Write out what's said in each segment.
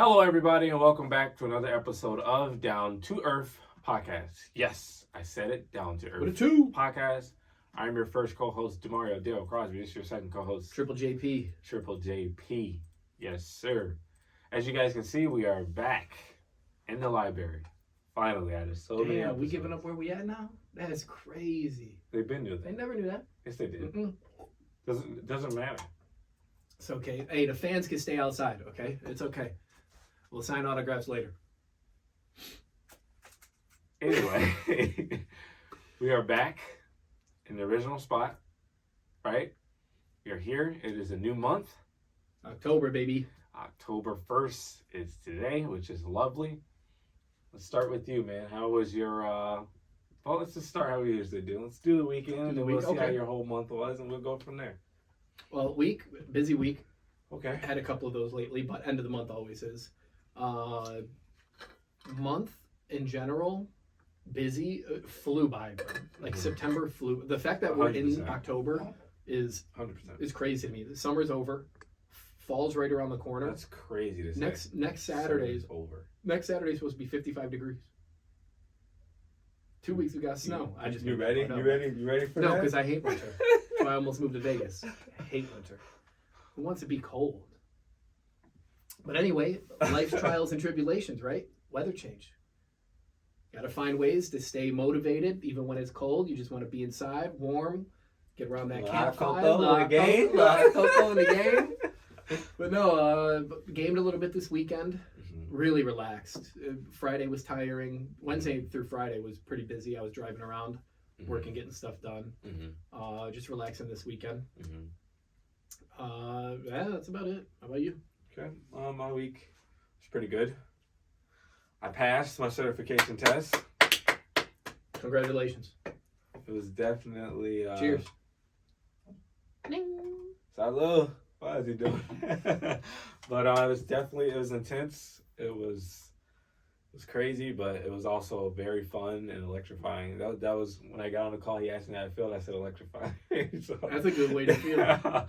Hello, everybody, and welcome back to another episode of Down to Earth podcast. Yes, I said it, Down to Earth With a two. podcast. I'm your first co-host, Demario Dale Crosby. This is your second co-host, Triple JP. Triple JP. Yes, sir. As you guys can see, we are back in the library. Finally, out of so many Damn, episodes. we giving up where we at now? That is crazy. They've been doing They that. never knew that. Yes, they did. Mm-mm. Doesn't matter. It's okay. Hey, the fans can stay outside, okay? It's okay. We'll sign autographs later. Anyway, we are back in the original spot, right? We are here. It is a new month. October, baby. October 1st is today, which is lovely. Let's start with you, man. How was your, well, let's just start how we usually do. Let's do the weekend, and then we'll see how your whole month was, and we'll go from there. Well, busy week. Okay. Had a couple of those lately, but end of the month always is. Month in general, busy, flew by, bro. Like September flew. The fact that we're 100%. in October is 100%. crazy to me. The summer's over. Fall's right around the corner. That's crazy to say. Next Saturday's over. Next Saturday's supposed to be 55 degrees. 2 weeks we got snow. I just You ready? made that You part up. ready? You ready for No, that? because I hate winter. So I almost moved to Vegas. I hate winter. Who wants to be cold? But anyway, life's trials and tribulations, right? Weather change. Got to find ways to stay motivated, even when it's cold. You just want to be inside, warm, get around that campfire. Cocoa in the game. Cocoa in the game. But no, gamed a little bit this weekend. Really relaxed. Friday was tiring. Wednesday through Friday was pretty busy. I was driving around, working, getting stuff done. Just relaxing this weekend. Yeah, that's about it. How about you? Okay. My week was pretty good. I passed my certification test. Congratulations. It was definitely Cheers. Salud. Why is he doing that? But it was intense. It was crazy, but it was also very fun and electrifying. That was when I got on the call. He asked me how I felt. I said electrifying. So, That's a good way to feel.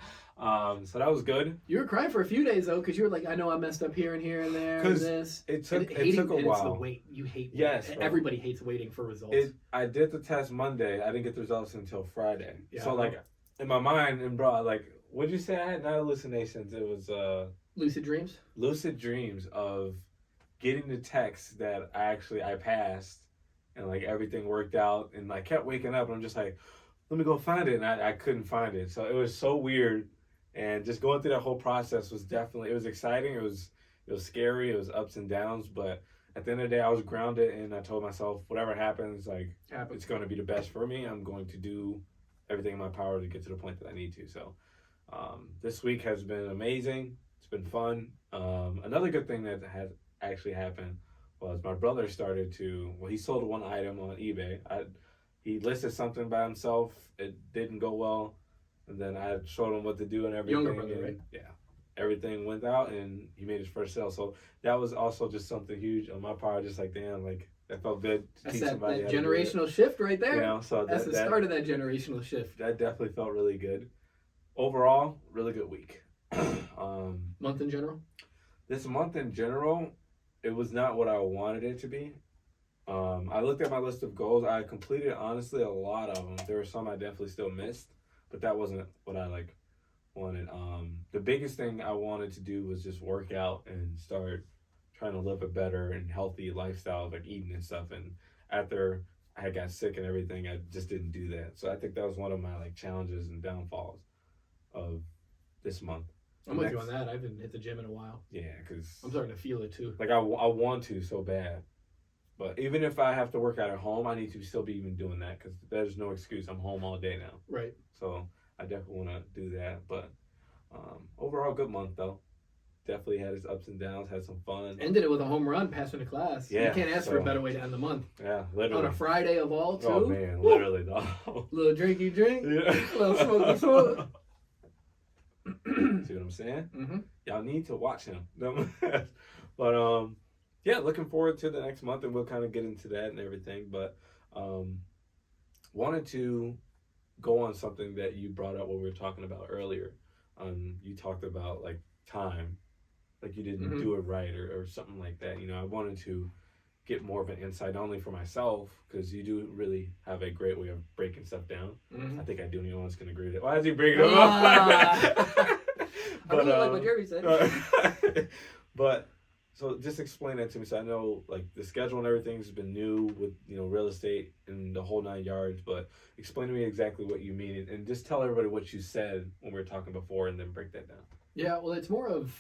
So that was good. You were crying for a few days though, because you were like, I know I messed up here and there and 'Cause this. It took a and while. It's the wait. You hate. Yes, waiting. bro. Everybody hates waiting for results. I did the test Monday. I didn't get the results until Friday. Yeah. So like in my mind, and bro, like, what'd you say? I had not hallucinations. It was lucid dreams. lucid dreams of getting the text that I passed, and like everything worked out, and I kept waking up and I'm just like, let me go find it, and I couldn't find it. So it was so weird, and just going through that whole process was definitely, it was exciting. It was scary. It was ups and downs, but at the end of the day, I was grounded, and I told myself, whatever happens, like, it's going to be the best for me. I'm going to do everything in my power to get to the point that I need to. So this week has been amazing. It's been fun. Another good thing that has actually happened was my brother started to, he sold one item on eBay. He listed something by himself. It didn't go well. And then I showed him what to do and everything. Younger brother, right? Yeah. Everything went out and he made his first sale. So that was also just something huge on my part. Just like, damn, like, that felt good to That's teach somebody that how to do generational shift right there. it. You know, so That's the start of that generational shift. that definitely felt really good. Overall, really good week. Month in general? This month in general, it was not what I wanted it to be. I looked at my list of goals. I completed, honestly, a lot of them. There were some I definitely still missed, but that wasn't what I wanted. The biggest thing I wanted to do was just work out and start trying to live a better and healthy lifestyle, like eating and stuff. And after I got sick and everything, I just didn't do that. So I think that was one of my challenges and downfalls of this month. I'm with you on that. I haven't hit the gym in a while. Yeah, because I'm starting to feel it too. like I want to so bad, but even if I have to work out at home, I need to still be even doing that because there's no excuse. I'm home all day now, Right. so I definitely want to do that. But overall, good month though. Definitely had its ups and downs. Had some fun. Ended it with a home run, passing the class. Yeah, You can't ask for a better way to end the month. Yeah, literally. On a Friday of all, too. Oh man, literally though. Little drinky drink. Yeah. Little smoky smoke. See what I'm saying? Mm-hmm. Y'all need to watch him. But yeah, looking forward to the next month, and we'll kind of get into that and everything. But wanted to go on something that you brought up when we were talking about earlier. You talked about like time like you didn't do it right or something like that. You know, I wanted to get more of an insight, not only for myself, because you do really have a great way of breaking stuff down. I think I do. No one's gonna agree with it. Why is he bringing it up? I really like what Jeremy said. But so just explain that to me, so I know like the schedule and everything's been new with real estate and the whole 9 yards. But explain to me exactly what you mean, and just tell everybody what you said when we were talking before, and then break that down. Yeah, well, it's more of,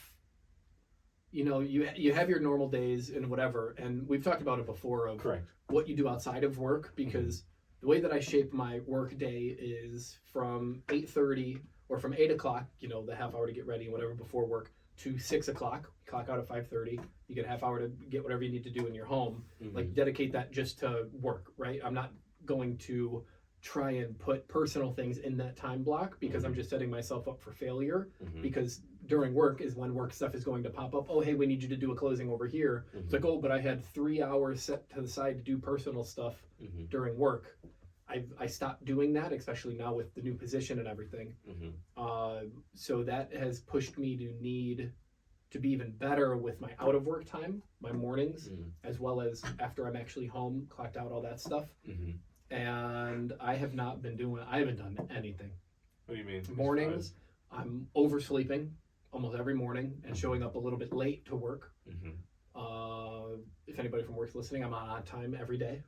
you have your normal days and whatever, and we've talked about it before of Correct. what you do outside of work, because the way that I shape my work day is from 8:30 or from 8 o'clock, the half hour to get ready and whatever before work, to 6 o'clock, clock out at 5:30. You get a half hour to get whatever you need to do in your home. Like dedicate that just to work, right? I'm not going to try and put personal things in that time block, because I'm just setting myself up for failure, because during work is when work stuff is going to pop up. Oh, hey, we need you to do a closing over here. It's like, oh, but I had 3 hours set to the side to do personal stuff during work. I stopped doing that, especially now with the new position and everything. So that has pushed me to need to be even better with my out of work time, my mornings, as well as after I'm actually home, clocked out, all that stuff. And I haven't done anything. What do you mean? Mornings, I'm oversleeping almost every morning and showing up a little bit late to work. If anybody from work's listening, I'm on odd time every day.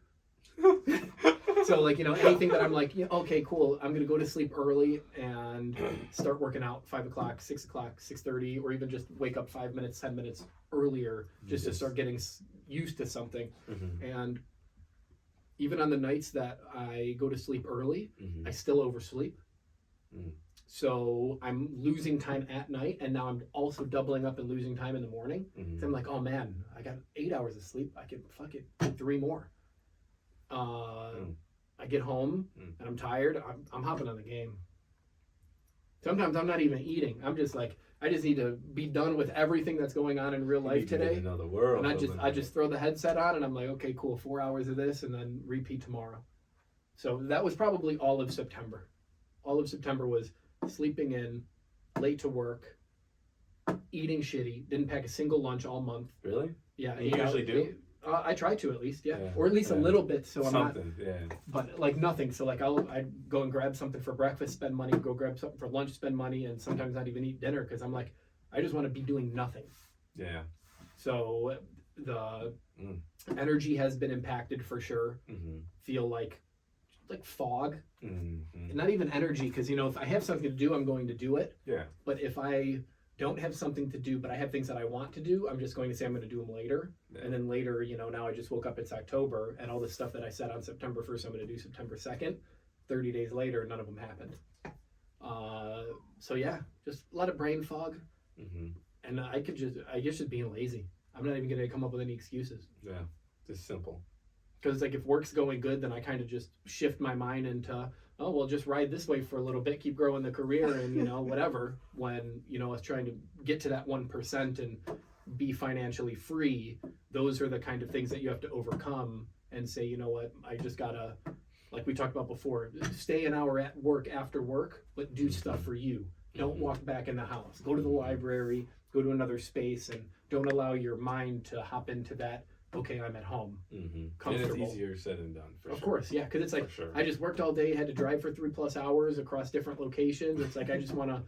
So like, anything that I'm like, okay, cool, I'm gonna go to sleep early and start working out 5 o'clock, 6 o'clock, 6:30, or even just wake up 5 minutes, 10 minutes earlier just to start getting used to something. And even on the nights that I go to sleep early, I still oversleep. So I'm losing time at night, and now I'm also doubling up and losing time in the morning. So I'm like, oh man, I got 8 hours of sleep. I could fuck it, 3 more. I get home and I'm tired. I'm hopping on the game. Sometimes I'm not even eating. I'm just like, I just need to be done with everything that's going on in real life today. The world, and I just throw the headset on and I'm like, okay, cool, 4 hours of this and then repeat tomorrow. So that was probably all of September. All of September was sleeping in, late to work, eating shitty, didn't pack a single lunch all month. Really? Yeah. You usually do? I try to at least, yeah. Or at least a little bit, so I'm something, not. But like nothing. So like I'd go and grab something for breakfast, spend money. Go grab something for lunch, spend money, and sometimes not even eat dinner because I'm like, I just want to be doing nothing. Yeah. So the energy has been impacted for sure. Feel like fog. Not even energy, because if I have something to do, I'm going to do it. Yeah. But if I don't have something to do, but I have things that I want to do, I'm just going to say I'm going to do them later. And then later, now I just woke up, it's October, and all the stuff that I said on September 1st, I'm going to do September 2nd. 30 days later, none of them happened. So yeah, just a lot of brain fog. And I guess just being lazy. I'm not even going to come up with any excuses. Yeah, just simple. Because like if work's going good, then I kind of just shift my mind into, oh, well, just ride this way for a little bit, keep growing the career and, whatever. When, I was trying to get to that 1% and be financially free, those are the kind of things that you have to overcome and say, you know what, I just gotta, like we talked about before, stay an hour at work after work, but do stuff for you. Don't walk back in the house. Go to the library, go to another space, and don't allow your mind to hop into that, okay, I'm at home. Comfortable. And it's easier said than done, for sure. Of course, yeah, because it's like, I just worked all day, had to drive for 3+ hours across different locations. It's like, I just want to,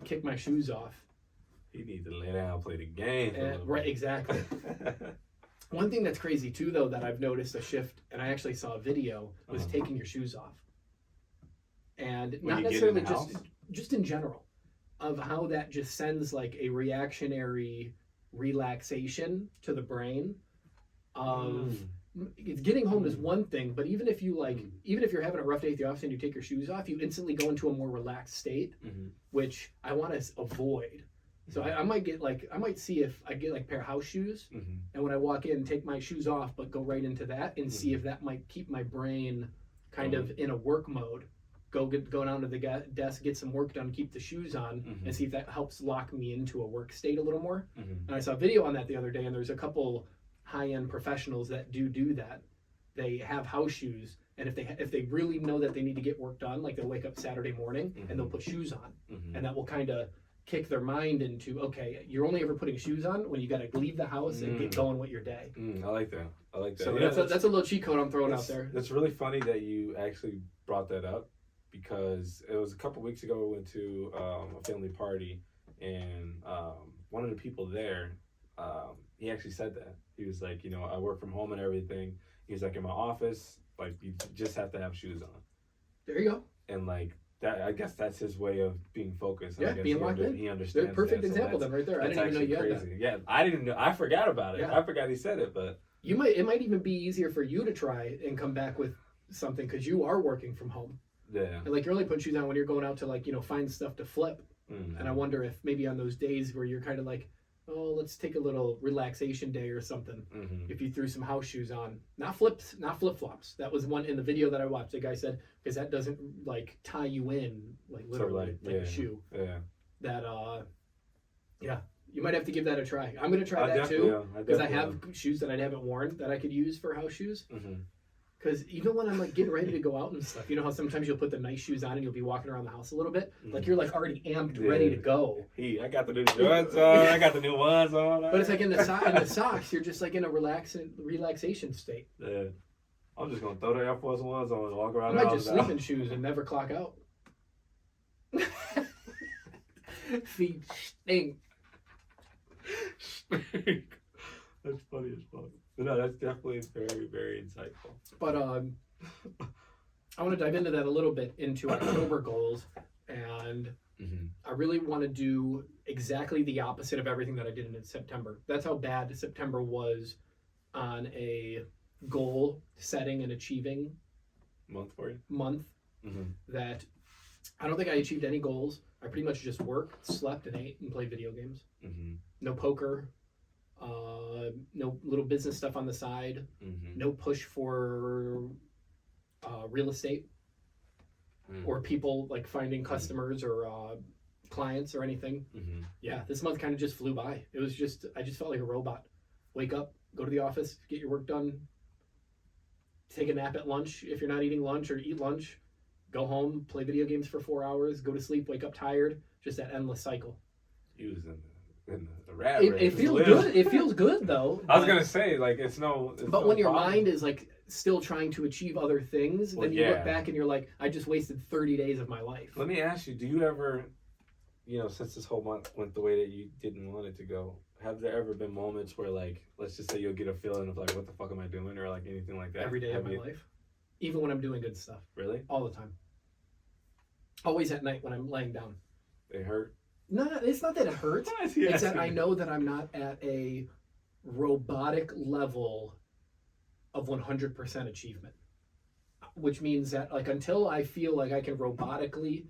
kick my shoes off. You need to lay down, play the game. Right, exactly. One thing that's crazy too, though, that I've noticed a shift, and I actually saw a video, was taking your shoes off. And not necessarily just in general, of how that just sends like a reactionary relaxation to the brain. It's getting home is one thing, but even if you even if you're having a rough day at the office and you take your shoes off, you instantly go into a more relaxed state, which I want to avoid. So I might see if I get like a pair of house shoes, and when I walk in, take my shoes off, but go right into that and see if that might keep my brain kind of in a work mode. Go down to the desk, get some work done, keep the shoes on, and see if that helps lock me into a work state a little more. And I saw a video on that the other day, and there's a couple high-end professionals that do that. They have house shoes, and if they really know that they need to get work done, like they'll wake up Saturday morning and they'll put shoes on, and that will kind of kick their mind into, okay, you're only ever putting shoes on when you got to leave the house and get going with your day. I like that. So yeah, that's a little cheat code I'm throwing out there. That's really funny that you actually brought that up, because it was a couple weeks ago we went to a family party, and one of the people there, he actually said that. He was like, I work from home and everything. He's like, in my office, like, you just have to have shoes on. There you go. And like that, I guess that's his way of being focused. Yeah, I guess being locked in. He understands. They're a perfect that, example then, right there. I didn't even know you had that. Yeah, I didn't know. I forgot about it. Yeah. I forgot he said it, but it might even be easier for you to try and come back with something because you are working from home. yeah. And like you're only putting shoes on when you're going out to like find stuff to flip. And I wonder if maybe on those days where you're kind of like, oh, let's take a little relaxation day or something. If you threw some house shoes on, not flip flops. That was one in the video that I watched. The guy said, because that doesn't like tie you in like literally like a shoe. Yeah. That you might have to give that a try. I'm gonna try that too because I have shoes that I haven't worn that I could use for house shoes. Because even when I'm like getting ready to go out and stuff, you know how sometimes you'll put the nice shoes on and you'll be walking around the house a little bit, like you're like already amped, ready to go. I got the new joints on. I got the new ones on. But it's like in the socks, you're just like in a relaxation state. Yeah. I'm just gonna throw the Air Force Ones on and walk around. I might just sleep in shoes and never clock out. Feet stink. That's funny as fuck. But no, that's definitely very, very insightful. But I want to dive into that a little bit into October goals, and I really want to do exactly the opposite of everything that I did in September. That's how bad September was on a goal setting and achieving month for you. That I don't think I achieved any goals. I pretty much just worked, slept, and ate, and played video games. No poker. No little business stuff on the side. No push for real estate or people like finding customers or clients or anything. Yeah, this month kind of just flew by. It was just, I just felt like a robot. Wake up, go to the office, get your work done, take a nap at lunch if you're not eating lunch, or eat lunch, go home, play video games for 4 hours, go to sleep, wake up tired. Just that endless cycle. He was in the rat race. It feels good. It feels good though. I was gonna say like it's but when your mind is like still trying to achieve other things, then you look back and you're like, I just wasted 30 days of my life. Let me ask you: do you ever, since this whole month went the way that you didn't want it to go, have there ever been moments where like, let's just say you'll get a feeling of like, what the fuck am I doing, or like anything like that? Every day of my life, even when I'm doing good stuff. Really? All the time. Always at night when I'm laying down. They hurt. No, it's not that it hurts. It's that I know that I'm not at a robotic level of 100% achievement, which means that like until I feel like I can robotically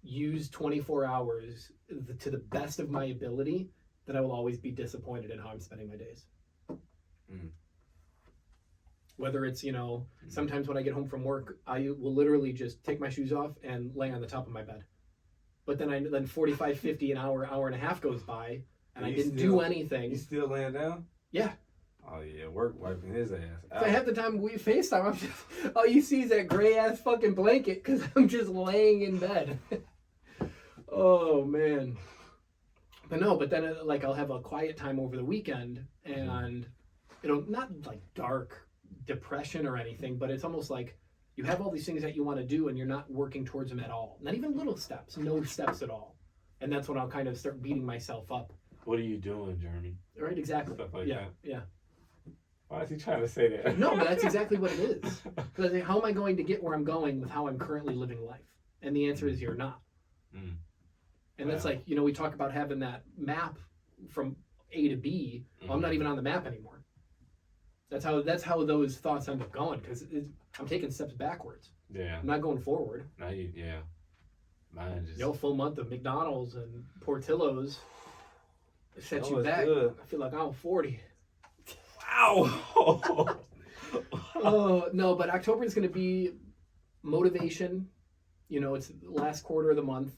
use 24 hours to the best of my ability, then I will always be disappointed in how I'm spending my days. Whether it's, sometimes when I get home from work, I will literally just take my shoes off and lay on the top of my bed. But then 45, 50, an hour and a half goes by, and I didn't do anything. You still laying down? Yeah. Oh yeah, work wiping his ass out. So half the time we FaceTime, I'm just, all you see is that gray ass fucking blanket because I'm just laying in bed. Oh man. But then like I'll have a quiet time over the weekend, and it'll not like dark depression or anything, but it's almost like you have all these things that you want to do and you're not working towards them at all. Not even little steps, no steps at all. And that's when I'll kind of start beating myself up. What are you doing, Jeremy? Right, exactly. Stuff like that. Yeah. Why is he trying to say that? No, but that's exactly what it is. Because how am I going to get where I'm going with how I'm currently living life? And the answer is you're not. And that's like, we talk about having that map from A to B. Well, I'm not even on the map anymore. That's how those thoughts end up going, because I'm taking steps backwards. Yeah. I'm not going forward. Mine just... full month of McDonald's and Portillo's set you back. Good. I feel like I'm 40. Wow. No, but October is going to be motivation. It's the last quarter of the month.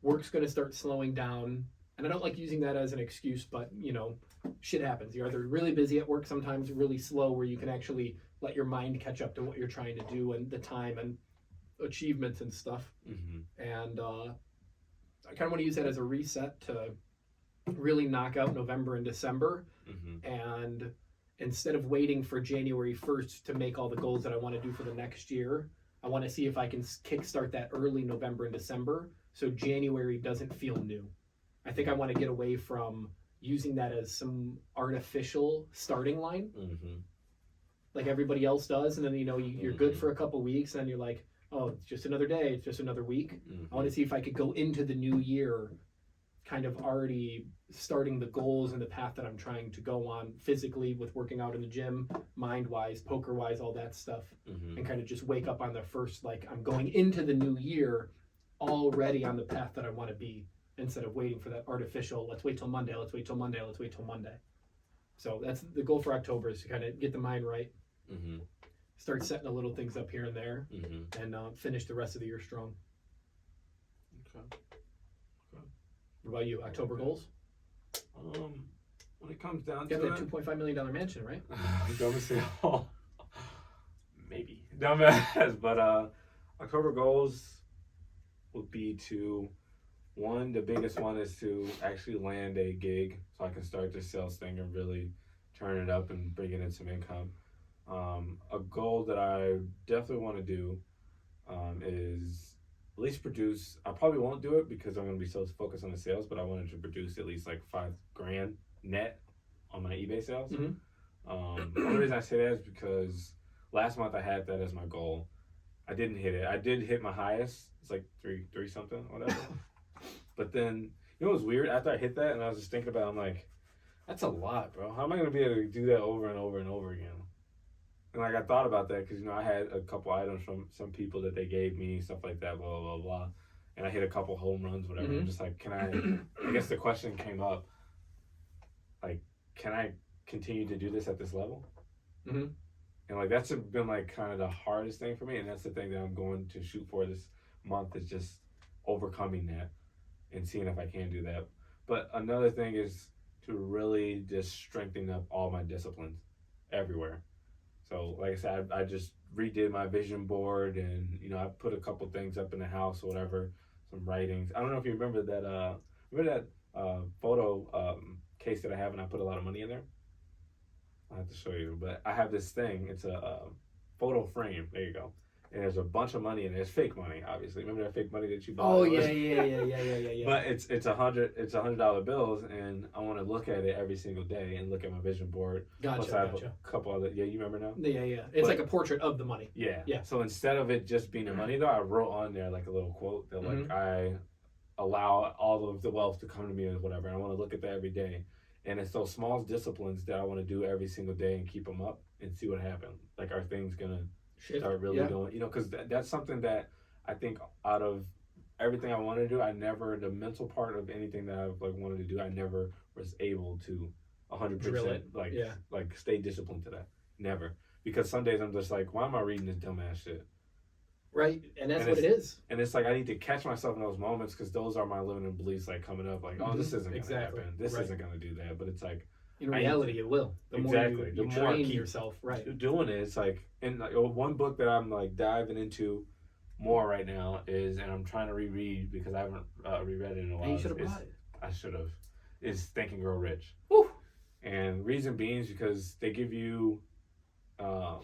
Work's going to start slowing down. And I don't like using that as an excuse, but, shit happens. You're either really busy at work, sometimes really slow, where you can actually let your mind catch up to what you're trying to do and the time and achievements and stuff. And I kind of want to use that as a reset to really knock out November and December. And instead of waiting for January 1st to make all the goals that I want to do for the next year, I want to see if I can kickstart that early November and December so January doesn't feel new. I think I want to get away from using that as some artificial starting line like everybody else does. And then, you're good for a couple weeks and then you're like, oh, it's just another day. It's just another week. I want to see if I could go into the new year kind of already starting the goals and the path that I'm trying to go on physically with working out in the gym, mind-wise, poker-wise, all that stuff. And kind of just wake up on the first, like, I'm going into the new year already on the path that I want to be instead of waiting for that artificial, let's wait till Monday, let's wait till Monday, let's wait till Monday. So that's the goal for October, is to kind of get the mind right, start setting the little things up here and there, and finish the rest of the year strong. Okay. What about you? October goals? When it comes down You to got that $2.5 million mansion, right? Don't say all. Maybe. Dumbass. But October goals would be to, one, the biggest one is to actually land a gig so I can start this sales thing and really turn it up and bring in some income. A goal that I definitely want to do is at least produce. I probably won't do it because I'm going to be so focused on the sales, but I wanted to produce at least like $5,000 net on my eBay sales. The only reason I say that is because last month I had that as my goal. I didn't hit it. I did hit my highest. It's like three something, whatever. But then, what was weird? After I hit that and I was just thinking about it, I'm like, that's a lot, bro. How am I going to be able to do that over and over and over again? And like, I thought about that because, I had a couple items from some people that they gave me, stuff like that, blah, blah, blah. And I hit a couple home runs, whatever. I'm just like, I guess the question came up, like, can I continue to do this at this level? And like, that's been like kind of the hardest thing for me. And that's the thing that I'm going to shoot for this month, is just overcoming that and seeing if I can do that. But another thing is to really just strengthen up all my disciplines everywhere. So, like I said, I just redid my vision board, and I put a couple things up in the house or whatever, some writings. I don't know if you remember that photo case that I have, and I put a lot of money in there. I have to show you, but I have this thing. It's a photo frame. There you go. And there's a bunch of money in it. It's fake money, obviously. Remember that fake money that you bought? Oh yeah. But it's $100 bills, and I want to look at it every single day and look at my vision board. Plus I have a couple other. Yeah, you remember now? Yeah. It's like a portrait of the money. Yeah. So instead of it just being the money, though, I wrote on there like a little quote that like I allow all of the wealth to come to me or whatever. I want to look at that every day, and it's those small disciplines that I want to do every single day and keep them up and see what happens. Like, are things gonna start really doing, because that's something that I think out of everything I want to do, the mental part of anything that I've like wanted to do, I never was able to 100% like stay disciplined to that. Never. Because some days I'm just like, why am I reading this dumbass shit? Right, and that's what it is. And it's like I need to catch myself in those moments, because those are my limiting beliefs like coming up, like, oh, this isn't going to happen. This isn't going to do that. But it's like, in reality, it will. The more you train yourself, right? Doing it, it's like, and like, one book that I'm like diving into more right now is, and I'm trying to reread because I haven't reread it in a while. And you should have bought it. I should have. Is Think and Grow Rich. Woo! And reason being is because they give you a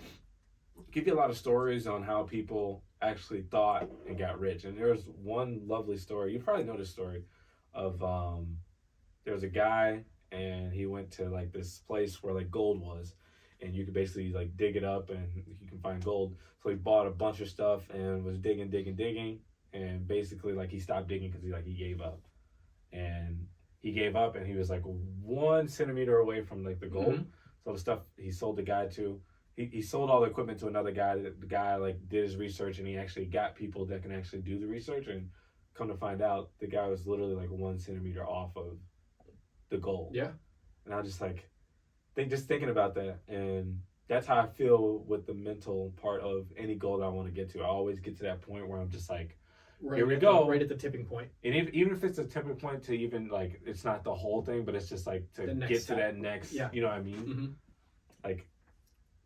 lot of stories on how people actually thought and got rich. And there's one lovely story. You probably know this story of there's a guy, and he went to like this place where like gold was, and you could basically like dig it up and you can find gold. So he bought a bunch of stuff and was digging, and basically like he stopped digging because he gave up. And he gave up, and he was like 1 centimeter away from like the gold. So the stuff he sold the guy to, he sold all the equipment to another guy. The guy like did his research, and he actually got people that can actually do the research, and come to find out the guy was literally like 1 centimeter off of the goal. Yeah. And I was just like, thinking about that, and that's how I feel with the mental part of any goal that I want to get to. I always get to that point where I'm just like, here we go. Right at the tipping point. And even if it's a tipping point to even like, it's not the whole thing, but it's just like to get to that next, you know what I mean? Like,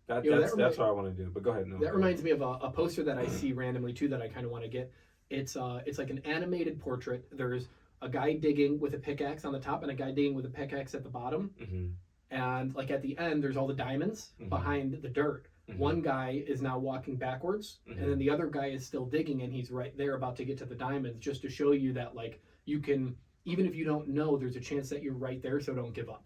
that's what I want to do. But go ahead. That reminds me of a poster that I see randomly too that I kind of want to get. It's like an animated portrait. There's a guy digging with a pickaxe on the top and a guy digging with a pickaxe at the bottom. Mm-hmm. And like at the end, there's all the diamonds behind the dirt. Mm-hmm. One guy is now walking backwards, and then the other guy is still digging, and he's right there about to get to the diamonds, just to show you that like you can, even if you don't know, there's a chance that you're right there, so don't give up.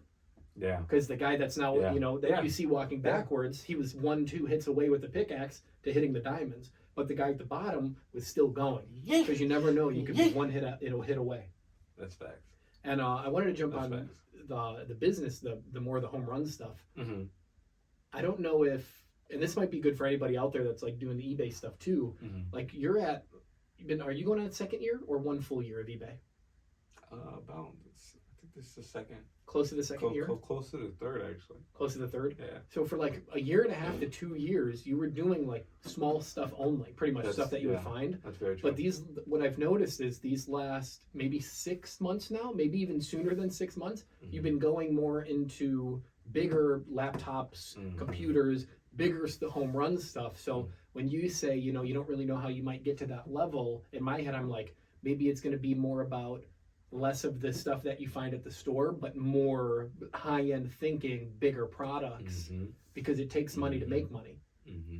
Yeah. Because the guy that's now, that you see walking backwards, he was 1-2 hits away with the pickaxe to hitting the diamonds, but the guy at the bottom was still going. Because you never know, you could be one hit, it'll hit away. That's facts. And I wanted to jump That's on facts. the business, the more the home run stuff. Mm-hmm. I don't know if, and this might be good for anybody out there that's like doing the eBay stuff too. Mm-hmm. Like are you going on second year or 1 full year of eBay? About, I think this is the second. Close to the second year? Close to the third, actually. Close to the third? Yeah. So for like a year and a half to 2 years, you were doing like small stuff only, pretty much stuff that you would find. That's very true. But what I've noticed is these last maybe 6 months now, maybe even sooner than 6 months, you've been going more into bigger laptops, computers, bigger home run stuff. So when you say, you don't really know how you might get to that level, in my head, I'm like, maybe it's going to be more about less of the stuff that you find at the store, but more high-end thinking, bigger products, because it takes money to make money.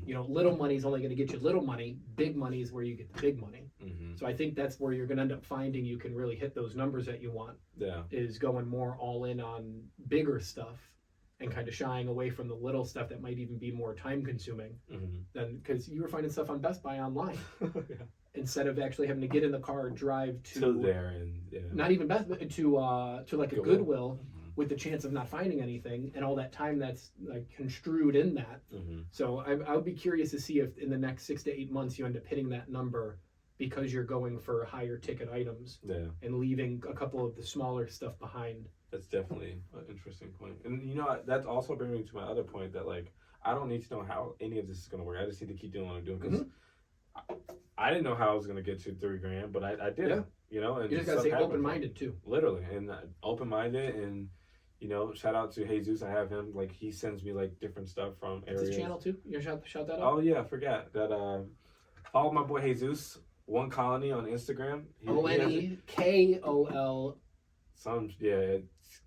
Little money is only going to get you little money. Big money is where you get the big money. So I think that's where you're going to end up finding you can really hit those numbers that you want. Yeah. Is going more all in on bigger stuff and kind of shying away from the little stuff that might even be more time consuming. Than because you were finding stuff on Best Buy online. Yeah. Instead of actually having to get in the car and drive to there and not even Best to like a Goodwill with the chance of not finding anything and all that time that's like construed in that. So I would be curious to see if in the next 6 to 8 months you end up hitting that number because you're going for higher ticket items and leaving a couple of the smaller stuff behind. That's definitely an interesting point. And that's also bringing me to my other point that like I don't need to know how any of this is going to work. I just need to keep doing what I'm doing because I didn't know how I was going to get to $3,000, but I did. And you just got to stay open-minded too. Literally, and open-minded, and shout out to Jesus. I have him like he sends me like different stuff from areas. His channel too. You shout that out. Oh yeah, I forgot that. Follow my boy Jesus, One Colony on Instagram. ONEKOL.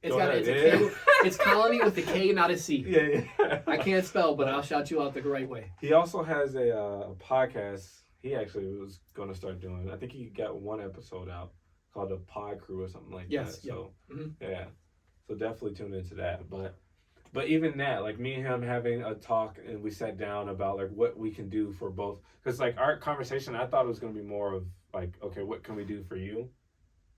It's colony with a K, not a C. Yeah. I can't spell, but I'll shout you out the right way. He also has a podcast. He actually was going to start doing. I think he got one episode out called the Pod Crew or something like that. So so definitely tune into that. But even that, like me and him having a talk, and we sat down about like what we can do for both. Because like our conversation, I thought it was going to be more of like, okay, what can we do for you?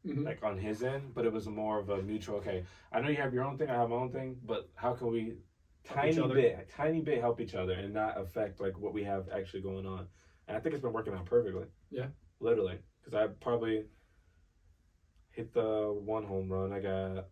Like on his end, but it was more of a mutual. Okay, I know you have your own thing, I have my own thing, but how can we tiny bit help each other and not affect like what we have actually going on? And I think it's been working out perfectly. Yeah, literally, because I probably hit the one home run. I got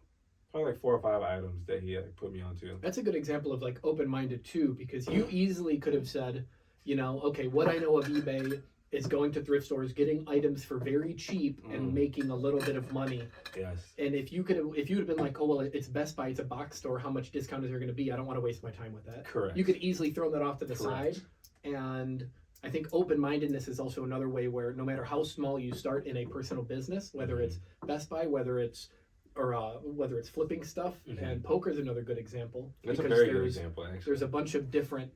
probably like 4 or 5 items that he put me onto. That's a good example of like open-minded too, because you easily could have said, okay, what I know of eBay is going to thrift stores, getting items for very cheap and making a little bit of money. Yes. And if you'd have been like, oh, well, it's Best Buy, it's a box store, how much discount is there going to be? I don't want to waste my time with that. Correct. You could easily throw that off to the side. And I think open-mindedness is also another way where no matter how small you start in a personal business, whether it's Best Buy, whether it's flipping stuff, and poker is another good example. That's a very good example, actually. There's a bunch of different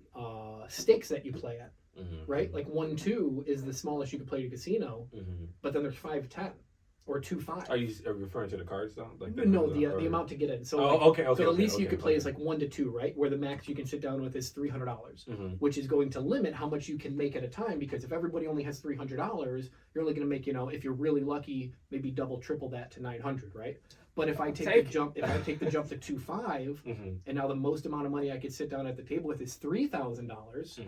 stakes that you play at. Right? Like 1-2 is the smallest you could play at a casino, but then there's 5-10 or 2-5. Are you referring to the cards though? Like no, the amount to get in. So so the least you could play is like 1-2, right? Where the max you can sit down with is $300, which is going to limit how much you can make at a time. Because if everybody only has $300, you're only going to make if you're really lucky, maybe double, triple that to 900, right? But if I take the jump, to 2-5, and now the most amount of money I could sit down at the table with is $3,000,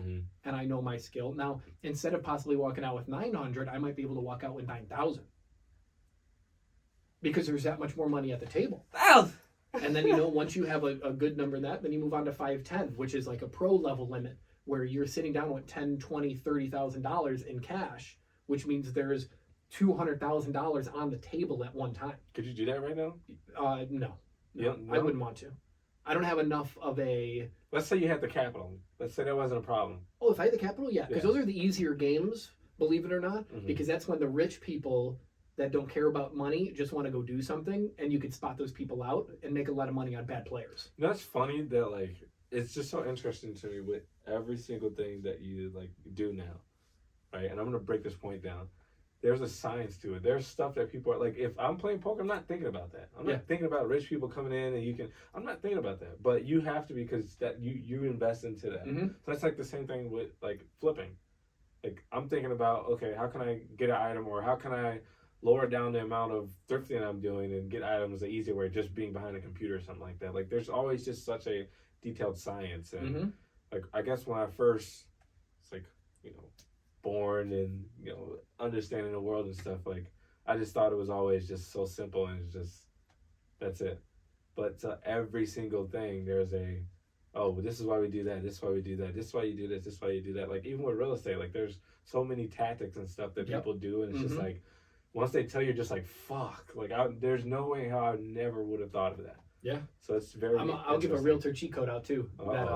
and I know my skill. Now, instead of possibly walking out with 900, I might be able to walk out with 9,000 because there's that much more money at the table. And then once you have a good number in that, then you move on to 5-10, which is like a pro level limit where you're sitting down with $10,000, $20,000, $30,000 in cash, which means there's $200,000 on the table at one time. Could you do that right now? No. I wouldn't want to. I don't have enough of a... Let's say you had the capital. Let's say that wasn't a problem. Oh, if I had the capital, yeah. Because those are the easier games, believe it or not. Because that's when the rich people, that don't care about money, just want to go do something, and you could spot those people out and make a lot of money on bad players. You know, it's funny that like it's just so interesting to me with every single thing that you like do now, right? And I'm gonna break this point down. There's a science to it. There's stuff that people are like. If I'm playing poker, I'm not thinking about that. I'm not thinking about rich people coming in and you can. I'm not thinking about that. But you have to because that you invest into that. Mm-hmm. So that's like the same thing with like flipping. Like I'm thinking about okay, how can I get an item or how can I lower down the amount of thrifting I'm doing and get items the easier way, just being behind a computer or something like that. Like there's always just such a detailed science and like I guess when I first, it's like born and understanding the world and stuff, like I just thought it was always just so simple and it's just that's it. But every single thing there's a this is why we do that, this is why we do that, this is why you do this is why you do that. Like even with real estate, like there's so many tactics and stuff that people do and it's just like once they tell you, you're just like fuck, like there's no way how I never would have thought of that. Yeah. So it's very I'll give a realtor cheat code out too.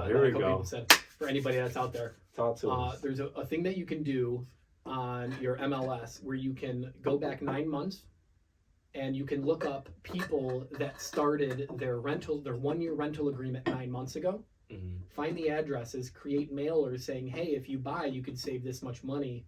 Here we go. People said for anybody that's out there. Talk to us. There's a thing that you can do on your MLS where you can go back 9 months and you can look up people that started their 1 year rental agreement 9 months ago. Find the addresses, create mailers saying, hey, if you buy, you could save this much money,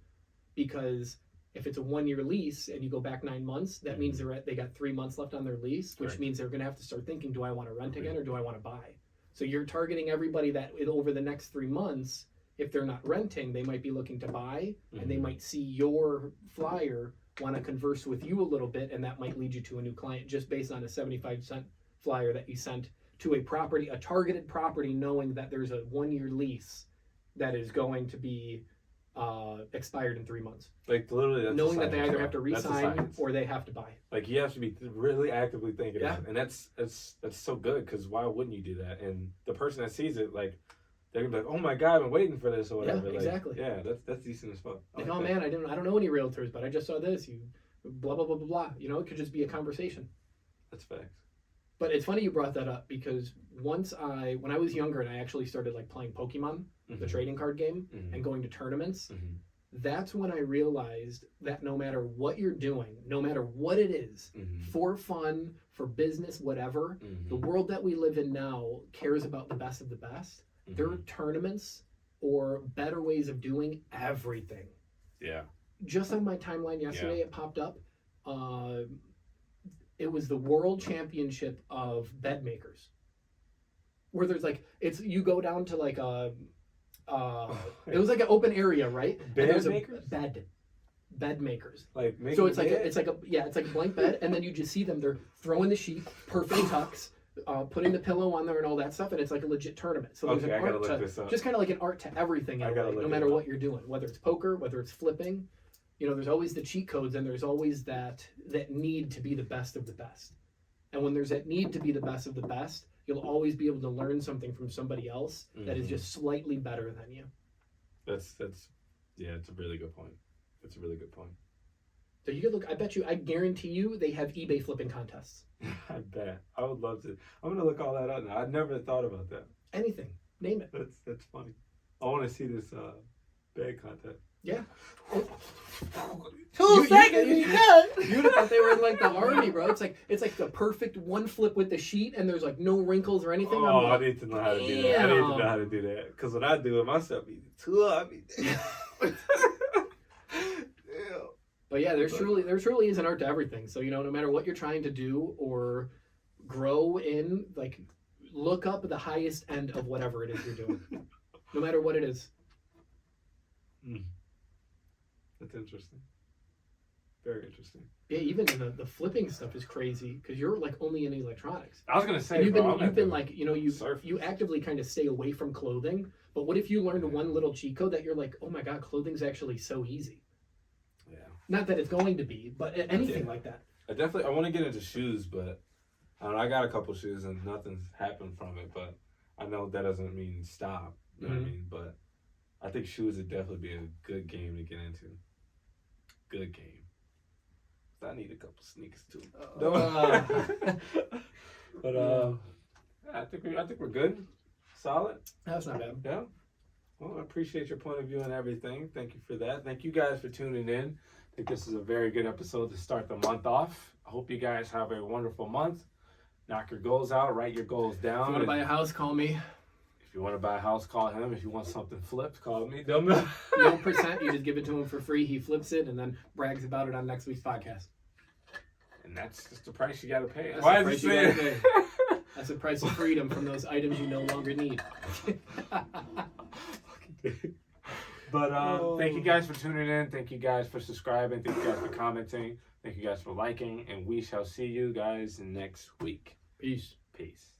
because if it's a 1 year lease and you go back 9 months, that means they got 3 months left on their lease, which means they're going to have to start thinking, do I want to rent again or do I want to buy? So you're targeting everybody that over the next 3 months, if they're not renting, they might be looking to buy and they might see your flyer, want to converse with you a little bit, and that might lead you to a new client just based on a 75-cent flyer that you sent to a targeted property, knowing that there's a 1 year lease that is going to be expired in 3 months. Like literally, that's knowing that they either have to re-sign or they have to buy. Like you have to be really actively thinking about it, and that's so good because why wouldn't you do that? And the person that sees it, like they're gonna be like, oh my god, I've been waiting for this or whatever. Yeah, exactly. Yeah, that's decent as fuck. Like, oh man, I don't know any realtors, but I just saw this. You blah blah blah blah blah. It could just be a conversation. That's facts. But it's funny you brought that up because when I was younger and I actually started like playing Pokemon, the trading card game, and going to tournaments, that's when I realized that no matter what you're doing, no matter what it is, for fun, for business, whatever, the world that we live in now cares about the best of the best. There are tournaments or better ways of doing everything. Yeah. Just on my timeline yesterday, it popped up. It was the World Championship of bed makers, where there's like you go down to like a it was like an open area, right? Bed makers. Bed makers. Like so it's like a blank bed, and then you just see them. They're throwing the sheet, perfect tucks, putting the pillow on there and all that stuff, and it's like a legit tournament. So there's an art to just kind of like an art to everything, no matter what you're doing, whether it's poker, whether it's flipping. There's always the cheat codes, and there's always that need to be the best of the best. And when there's that need to be the best of the best, you'll always be able to learn something from somebody else that is just slightly better than you. It's a really good point. It's a really good point. So you could look. I guarantee you, they have eBay flipping contests. I bet. I would love to. I'm gonna look all that up now. I'd never thought about that. Anything, name it. That's funny. I want to see this bag contest. Yeah. 2 seconds. You'd have thought they were in like the army, bro. It's like the perfect one flip with the sheet, and there's like no wrinkles or anything. Oh, I need to know how to do that. I need to know how to do that because when I do it myself, But yeah, there truly is an art to everything. So no matter what you're trying to do or grow in, like look up the highest end of whatever it is you're doing, no matter what it is. That's interesting. Very interesting. Yeah, even the flipping stuff is crazy because you're like only in electronics. I was gonna say, and you've been like you actively kind of stay away from clothing. But what if you learned one little cheat code that you're like, oh my god, clothing's actually so easy. Yeah. Not that it's going to be, but anything like that. I want to get into shoes, but I got a couple shoes and nothing's happened from it. But I know that doesn't mean stop. You know what I mean? But I think shoes would definitely be a good game to get into. Good game. I need a couple sneakers too. But I think we're good. Solid. That's not bad. Yeah. Well, I appreciate your point of view and everything. Thank you for that. Thank you guys for tuning in. I think this is a very good episode to start the month off. I hope you guys have a wonderful month. Knock your goals out, write your goals down. If you want to buy a house, call me. If you want to buy a house, call him. If you want something flipped, call me. You don't percent, you just give it to him for free. He flips it and then brags about it on next week's podcast. And that's just the price you got to pay. That's Why the is price it you gotta pay. That's the price of freedom from those items you no longer need. But thank you guys for tuning in. Thank you guys for subscribing. Thank you guys for commenting. Thank you guys for liking. And we shall see you guys next week. Peace. Peace.